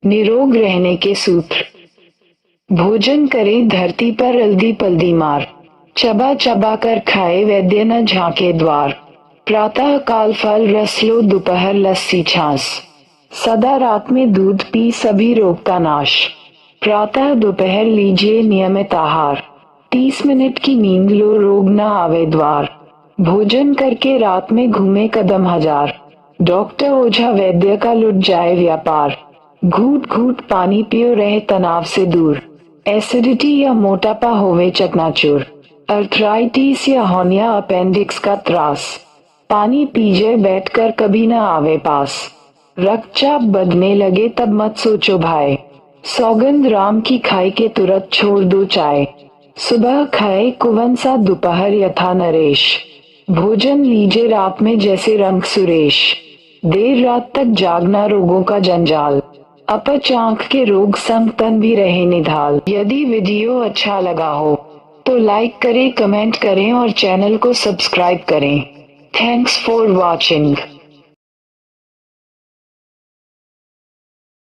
निरोग रहने के सूत्र। भोजन करे धरती पर हल्दी पल्दी मार, चबा चबा कर खाए वैद्य न झांके द्वार। प्रातः काल फल रस लो, दोपहर लस्सी छाछ, सदा रात में दूध पी सभी रोग का नाश। प्रातः दोपहर लीजिए नियमित आहार, 30 मिनट की नींद लो रोग न आवे द्वार। भोजन करके रात में घूमे कदम हजार, डॉक्टर ओझा वैद्य का लुट जाए व्यापार। घूट घूट पानी पियो रहे तनाव से दूर, एसिडिटी या मोटापा होवे चकनाचूर। अर्थराइटिस या हॉर्निया अपेंडिक्स का त्रास, पानी पीजिए बैठकर कभी न आवे पास। रक्तचाप बढ़ने लगे तब मत सोचो भाई, सौगंध राम की खाई के तुरंत छोड़ दो चाय। सुबह खाए कुवन सा दोपहर यथा नरेश, भोजन लीजिए रात में जैसे रंग सुरेश। देर रात तक जागना रोगों का जंजाल, अपच आंख के रोग संग तन भी रहे निढाल। यदि वीडियो अच्छा लगा हो तो लाइक करें, कमेंट करें और चैनल को सब्सक्राइब करें। Thanks for watching.